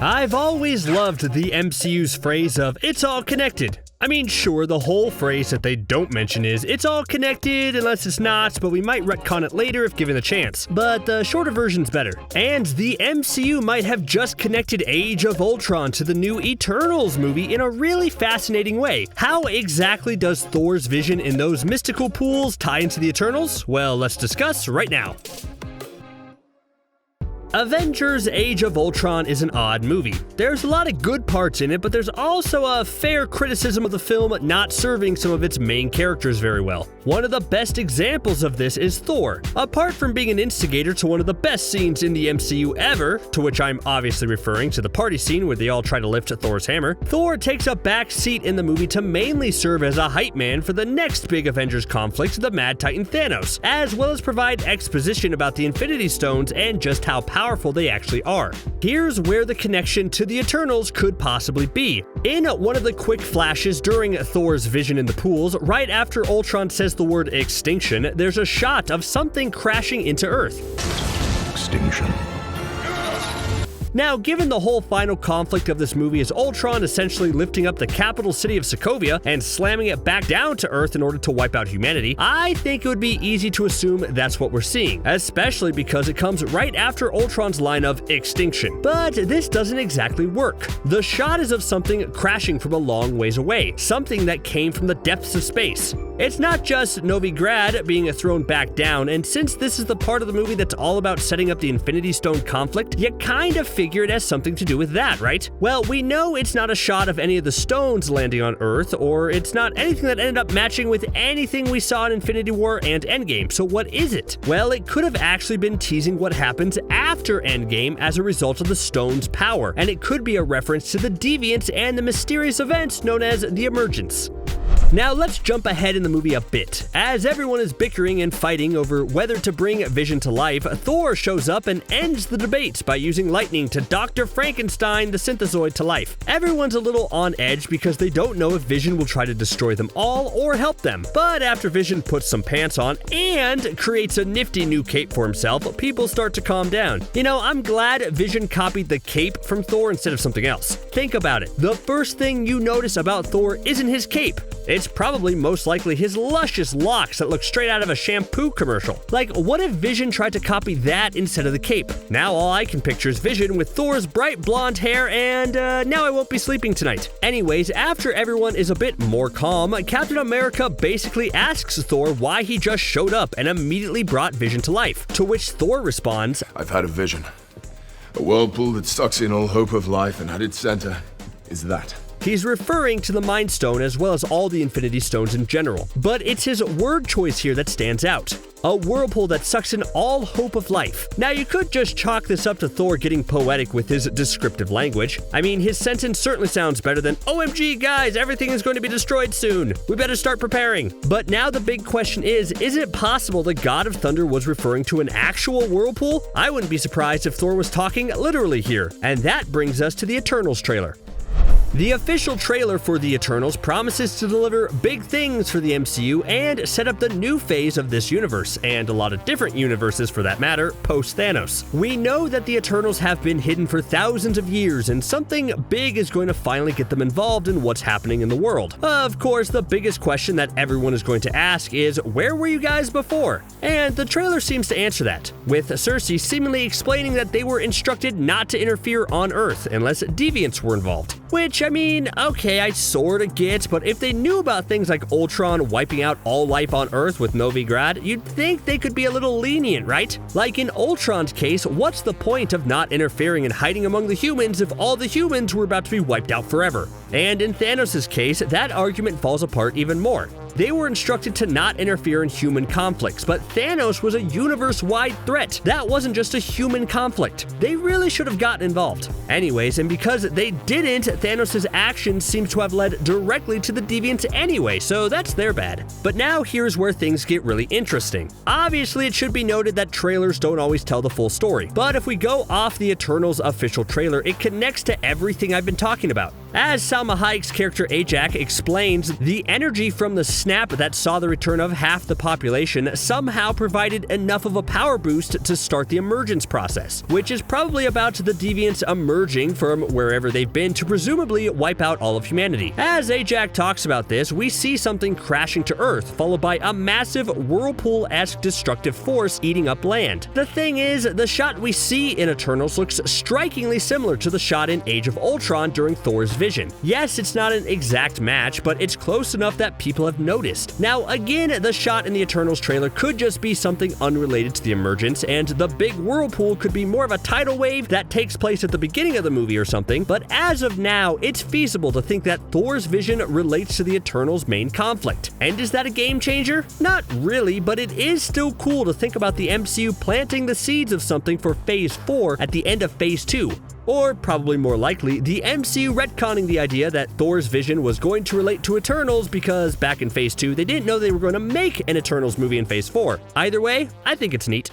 I've always loved the MCU's phrase of, "It's all connected." I mean, sure, the whole phrase that they don't mention is, "It's all connected unless it's not, but we might retcon it later if given the chance." But the shorter version's better. And the MCU might have just connected Age of Ultron to the new Eternals movie in a really fascinating way. How exactly does Thor's vision in those mystical pools tie into the Eternals? Well, let's discuss right now. Avengers Age of Ultron is an odd movie. There's a lot of good parts in it, but there's also a fair criticism of the film not serving some of its main characters very well. One of the best examples of this is Thor. Apart from being an instigator to one of the best scenes in the MCU ever, to which I'm obviously referring to the party scene where they all try to lift Thor's hammer, Thor takes a back seat in the movie to mainly serve as a hype man for the next big Avengers conflict, the Mad Titan Thanos, as well as provide exposition about the Infinity Stones and just how powerful they actually are. Here's where the connection to the Eternals could possibly be. In one of the quick flashes during Thor's vision in the pools, right after Ultron says the word extinction, there's a shot of something crashing into Earth. Extinction. Now, given the whole final conflict of this movie is Ultron essentially lifting up the capital city of Sokovia and slamming it back down to Earth in order to wipe out humanity, I think it would be easy to assume that's what we're seeing, especially because it comes right after Ultron's line of extinction. But this doesn't exactly work. The shot is of something crashing from a long ways away, something that came from the depths of space. It's not just Novigrad being thrown back down, and since this is the part of the movie that's all about setting up the Infinity Stone conflict, you kind of figure it has something to do with that, right? Well, we know it's not a shot of any of the stones landing on Earth, or it's not anything that ended up matching with anything we saw in Infinity War and Endgame, so what is it? Well, it could have actually been teasing what happens after Endgame as a result of the stone's power, and it could be a reference to the Deviants and the mysterious events known as the Emergence. Now let's jump ahead in the movie a bit. As everyone is bickering and fighting over whether to bring Vision to life, Thor shows up and ends the debate by using lightning to Dr. Frankenstein the synthezoid to life. Everyone's a little on edge because they don't know if Vision will try to destroy them all or help them. But after Vision puts some pants on and creates a nifty new cape for himself, people start to calm down. You know, I'm glad Vision copied the cape from Thor instead of something else. Think about it. The first thing you notice about Thor isn't his cape. It's probably most likely his luscious locks that look straight out of a shampoo commercial. Like, what if Vision tried to copy that instead of the cape? Now all I can picture is Vision with Thor's bright blonde hair and now I won't be sleeping tonight. Anyways, after everyone is a bit more calm, Captain America basically asks Thor why he just showed up and immediately brought Vision to life, to which Thor responds, "I've had a vision. A whirlpool that sucks in all hope of life, and at its center is that." He's referring to the Mind Stone as well as all the Infinity Stones in general. But it's his word choice here that stands out. A whirlpool that sucks in all hope of life. Now, you could just chalk this up to Thor getting poetic with his descriptive language. I mean, his sentence certainly sounds better than, "OMG, guys, everything is going to be destroyed soon. We better start preparing." But now the big question is it possible the God of Thunder was referring to an actual whirlpool? I wouldn't be surprised if Thor was talking literally here. And that brings us to the Eternals trailer. The official trailer for the Eternals promises to deliver big things for the MCU and set up the new phase of this universe, and a lot of different universes for that matter, post-Thanos. We know that the Eternals have been hidden for thousands of years, and something big is going to finally get them involved in what's happening in the world. Of course, the biggest question that everyone is going to ask is, where were you guys before? And the trailer seems to answer that, with Sersi seemingly explaining that they were instructed not to interfere on Earth unless Deviants were involved. Which, I mean, okay, I sorta get, but if they knew about things like Ultron wiping out all life on Earth with Novigrad, you'd think they could be a little lenient, right? Like in Ultron's case, what's the point of not interfering and hiding among the humans if all the humans were about to be wiped out forever? And in Thanos' case, that argument falls apart even more. They were instructed to not interfere in human conflicts, but Thanos was a universe-wide threat. That wasn't just a human conflict. They really should have gotten involved. Anyways, and because they didn't, Thanos' actions seem to have led directly to the Deviants anyway, so that's their bad. But now here's where things get really interesting. Obviously, it should be noted that trailers don't always tell the full story, but if we go off the Eternals official trailer, it connects to everything I've been talking about. As Salma Hayek's character Ajax explains, the energy from the snap that saw the return of half the population somehow provided enough of a power boost to start the emergence process, which is probably about the Deviants emerging from wherever they've been to presumably wipe out all of humanity. As Ajax talks about this, we see something crashing to Earth, followed by a massive Whirlpool-esque destructive force eating up land. The thing is, the shot we see in Eternals looks strikingly similar to the shot in Age of Ultron during Thor's vision. Yes, it's not an exact match, but it's close enough that people have noticed. Now, again, the shot in the Eternals trailer could just be something unrelated to the Emergence, and the big whirlpool could be more of a tidal wave that takes place at the beginning of the movie or something, but as of now, it's feasible to think that Thor's vision relates to the Eternals' main conflict. And is that a game changer? Not really, but it is still cool to think about the MCU planting the seeds of something for Phase 4 at the end of Phase 2. Or, probably more likely, the MCU retconning the idea that Thor's vision was going to relate to Eternals because back in Phase 2, they didn't know they were going to make an Eternals movie in Phase 4. Either way, I think it's neat.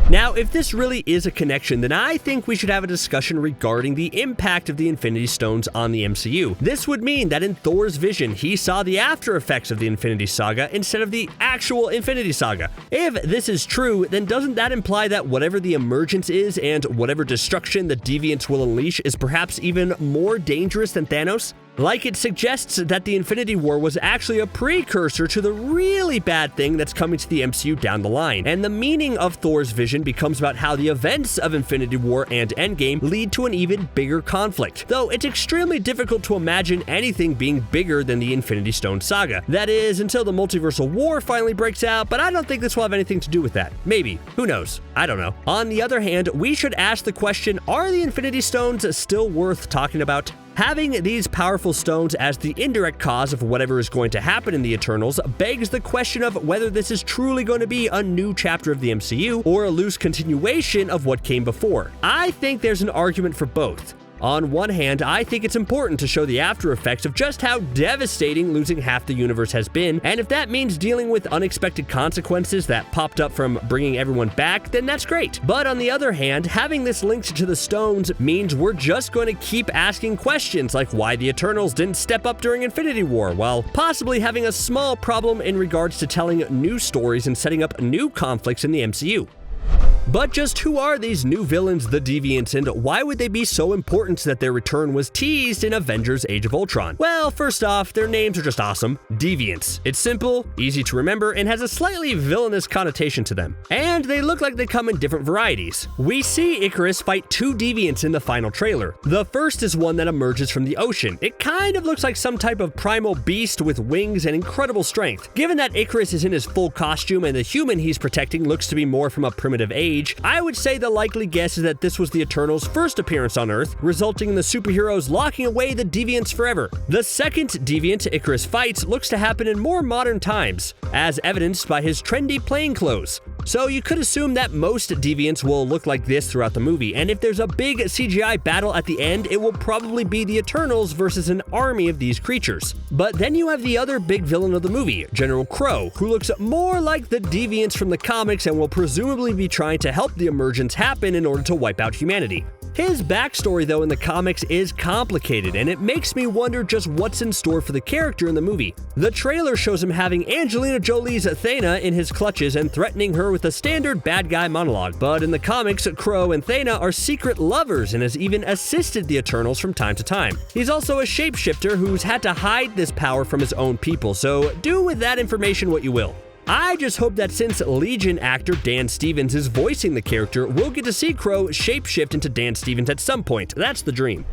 Now, if this really is a connection, then I think we should have a discussion regarding the impact of the Infinity Stones on the MCU. This would mean that in Thor's vision, he saw the after effects of the Infinity Saga instead of the actual Infinity Saga. If this is true, then doesn't that imply that whatever the Emergence is and whatever destruction the Deviants will unleash is perhaps even more dangerous than Thanos? Like it suggests that the Infinity War was actually a precursor to the really bad thing that's coming to the MCU down the line, and the meaning of Thor's vision becomes about how the events of Infinity War and Endgame lead to an even bigger conflict, though it's extremely difficult to imagine anything being bigger than the Infinity Stone saga. That is, until the multiversal war finally breaks out, but I don't think this will have anything to do with that. Maybe. Who knows? I don't know. On the other hand, we should ask the question, are the Infinity Stones still worth talking about? Having these powerful stones as the indirect cause of whatever is going to happen in the Eternals begs the question of whether this is truly going to be a new chapter of the MCU or a loose continuation of what came before. I think there's an argument for both. On one hand, I think it's important to show the after effects of just how devastating losing half the universe has been, and if that means dealing with unexpected consequences that popped up from bringing everyone back, then that's great. But on the other hand, having this linked to the stones means we're just going to keep asking questions like why the Eternals didn't step up during Infinity War, while possibly having a small problem in regards to telling new stories and setting up new conflicts in the MCU. But just who are these new villains, the Deviants, and why would they be so important that their return was teased in Avengers Age of Ultron? Well, first off, their names are just awesome. Deviants. It's simple, easy to remember, and has a slightly villainous connotation to them. And they look like they come in different varieties. We see Ikaris fight two Deviants in the final trailer. The first is one that emerges from the ocean. It kind of looks like some type of primal beast with wings and incredible strength. Given that Ikaris is in his full costume and the human he's protecting looks to be more from a primitive age, I would say the likely guess is that this was the Eternals' first appearance on Earth, resulting in the superheroes locking away the Deviants forever. The second Deviant Ikaris fights looks to happen in more modern times, as evidenced by his trendy plainclothes. So you could assume that most Deviants will look like this throughout the movie, and if there's a big CGI battle at the end, it will probably be the Eternals versus an army of these creatures. But then you have the other big villain of the movie, General Crow, who looks more like the Deviants from the comics and will presumably be trying to help the Emergence happen in order to wipe out humanity. His backstory, though, in the comics is complicated, and it makes me wonder just what's in store for the character in the movie. The trailer shows him having Angelina Jolie's Thena in his clutches and threatening her with a standard bad guy monologue, but in the comics, Crow and Thena are secret lovers and has even assisted the Eternals from time to time. He's also a shapeshifter who's had to hide this power from his own people, so do with that information what you will. I just hope that since Legion actor Dan Stevens is voicing the character, we'll get to see Crow shapeshift into Dan Stevens at some point. That's the dream.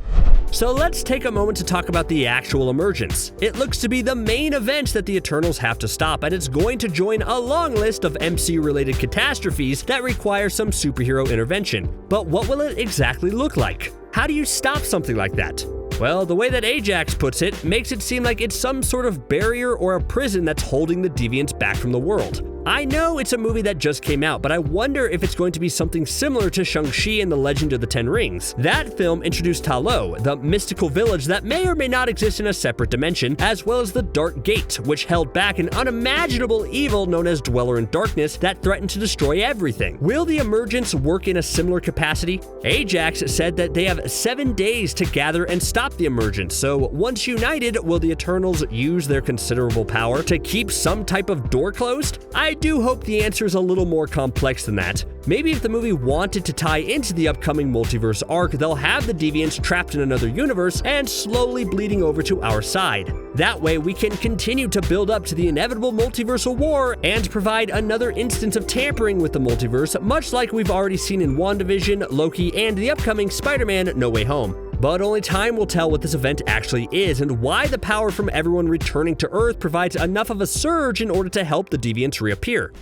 So let's take a moment to talk about the actual Emergence. It looks to be the main event that the Eternals have to stop, and it's going to join a long list of MCU-related catastrophes that require some superhero intervention. But what will it exactly look like? How do you stop something like that? Well, the way that Ajax puts it makes it seem like it's some sort of barrier or a prison that's holding the Deviants back from the world. I know it's a movie that just came out, but I wonder if it's going to be something similar to Shang-Chi and the Legend of the Ten Rings. That film introduced Ta Lo, the mystical village that may or may not exist in a separate dimension, as well as the Dark Gate, which held back an unimaginable evil known as Dweller in Darkness that threatened to destroy everything. Will the Emergence work in a similar capacity? Ajax said that they have 7 days to gather and stop the Emergence, so once united, will the Eternals use their considerable power to keep some type of door closed? I do hope the answer is a little more complex than that. Maybe if the movie wanted to tie into the upcoming multiverse arc, they'll have the Deviants trapped in another universe and slowly bleeding over to our side. That way, we can continue to build up to the inevitable multiversal war and provide another instance of tampering with the multiverse, much like we've already seen in WandaVision, Loki, and the upcoming Spider-Man No Way Home. But only time will tell what this event actually is and why the power from everyone returning to Earth provides enough of a surge in order to help the Deviants reappear.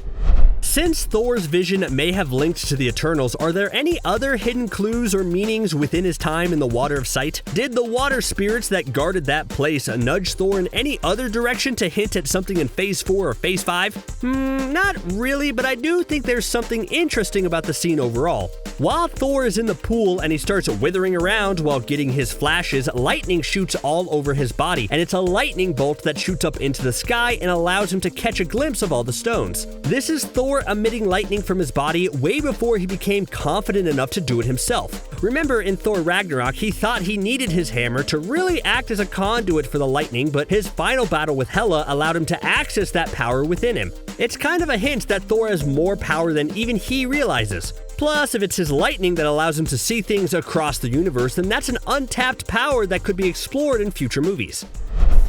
Since Thor's vision may have linked to the Eternals, are there any other hidden clues or meanings within his time in the Water of Sight? Did the water spirits that guarded that place nudge Thor in any other direction to hint at something in Phase 4 or Phase 5? Not really, but I do think there's something interesting about the scene overall. While Thor is in the pool and he starts withering around while getting his flashes, lightning shoots all over his body, and it's a lightning bolt that shoots up into the sky and allows him to catch a glimpse of all the stones. This is Thor emitting lightning from his body way before he became confident enough to do it himself. Remember, in Thor Ragnarok, he thought he needed his hammer to really act as a conduit for the lightning, but his final battle with Hela allowed him to access that power within him. It's kind of a hint that Thor has more power than even he realizes. Plus, if it's his lightning that allows him to see things across the universe, then that's an untapped power that could be explored in future movies.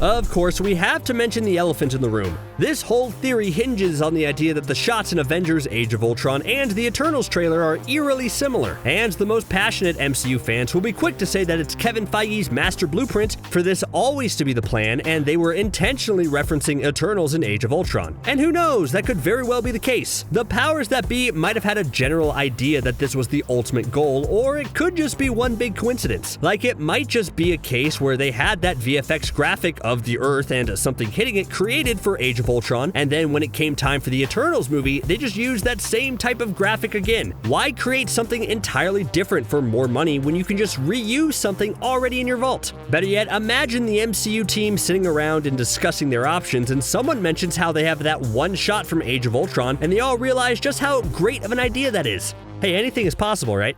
Of course, we have to mention the elephant in the room. This whole theory hinges on the idea that the shots in Avengers Age of Ultron and the Eternals trailer are eerily similar, and the most passionate MCU fans will be quick to say that it's Kevin Feige's master blueprint for this always to be the plan, and they were intentionally referencing Eternals in Age of Ultron. And who knows, that could very well be the case. The powers that be might have had a general idea that this was the ultimate goal, or it could just be one big coincidence. Like, it might just be a case where they had that VFX graphic of the Earth and something hitting it created for Age of Ultron, and then when it came time for the Eternals movie, they just used that same type of graphic again. Why create something entirely different for more money when you can just reuse something already in your vault? Better yet, imagine the MCU team sitting around and discussing their options, and someone mentions how they have that one shot from Age of Ultron, and they all realize just how great of an idea that is. Hey, anything is possible, right?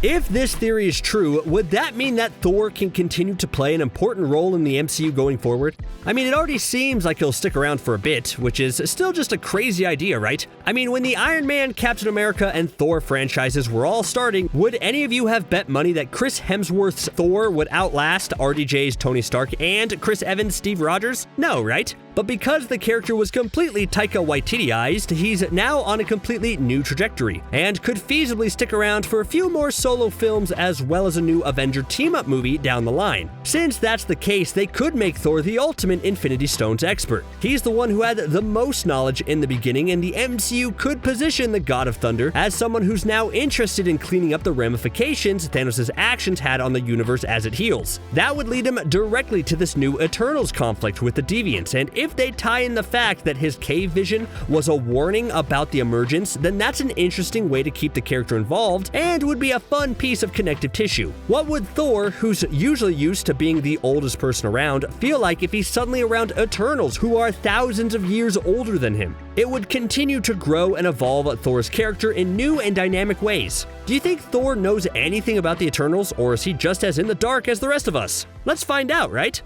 If this theory is true, would that mean that Thor can continue to play an important role in the MCU going forward? I mean, it already seems like he'll stick around for a bit, which is still just a crazy idea, right? I mean, when the Iron Man, Captain America, and Thor franchises were all starting, would any of you have bet money that Chris Hemsworth's Thor would outlast RDJ's Tony Stark and Chris Evans' Steve Rogers? No, right? But because the character was completely Taika Waititi-ized, he's now on a completely new trajectory, and could feasibly stick around for a few more solo films as well as a new Avenger team-up movie down the line. Since that's the case, they could make Thor the ultimate Infinity Stones expert. He's the one who had the most knowledge in the beginning, and the MCU could position the God of Thunder as someone who's now interested in cleaning up the ramifications Thanos' actions had on the universe as it heals. That would lead him directly to this new Eternals conflict with the Deviants, and if they tie in the fact that his cave vision was a warning about the Emergence, then that's an interesting way to keep the character involved and would be a fun piece of connective tissue. What would Thor, who's usually used to being the oldest person around, feel like if he's suddenly around Eternals who are thousands of years older than him? It would continue to grow and evolve Thor's character in new and dynamic ways. Do you think Thor knows anything about the Eternals, or is he just as in the dark as the rest of us? Let's find out, right?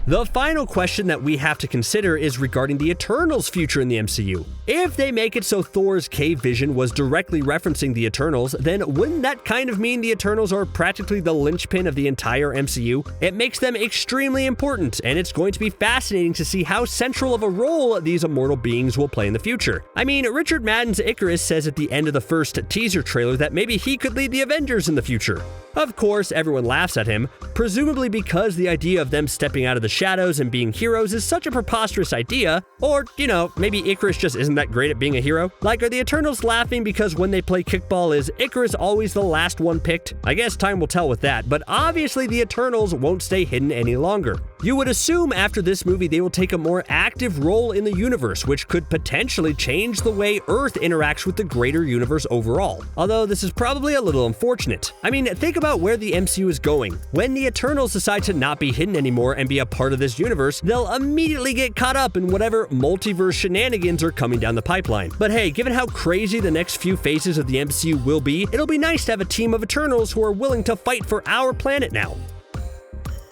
The final question that we have to consider is regarding the Eternals' future in the MCU. If they make it so Thor's cave vision was directly referencing the Eternals, then wouldn't that kind of mean the Eternals are practically the linchpin of the entire MCU? It makes them extremely important, and it's going to be fascinating to see how central of a role these immortal beings will play in the future. I mean, Richard Madden's Ikaris says at the end of the first teaser trailer that maybe he could lead the Avengers in the future. Of course, everyone laughs at him, presumably because the idea of them stepping out of the shadows and being heroes is such a preposterous idea, or, maybe Ikaris just isn't that great at being a hero? Like, are the Eternals laughing because when they play kickball is Ikaris always the last one picked? I guess time will tell with that, but obviously the Eternals won't stay hidden any longer. You would assume after this movie they will take a more active role in the universe, which could potentially change the way Earth interacts with the greater universe overall. Although this is probably a little unfortunate. I mean, think about where the MCU is going. When the Eternals decide to not be hidden anymore and be a part of this universe, they'll immediately get caught up in whatever multiverse shenanigans are coming down the pipeline. But hey, given how crazy the next few phases of the MCU will be, it'll be nice to have a team of Eternals who are willing to fight for our planet now.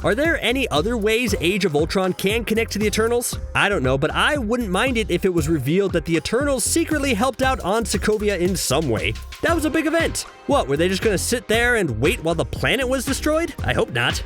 Are there any other ways Age of Ultron can connect to the Eternals? I don't know, but I wouldn't mind it if it was revealed that the Eternals secretly helped out on Sokovia in some way. That was a big event. What, were they just gonna sit there and wait while the planet was destroyed? I hope not.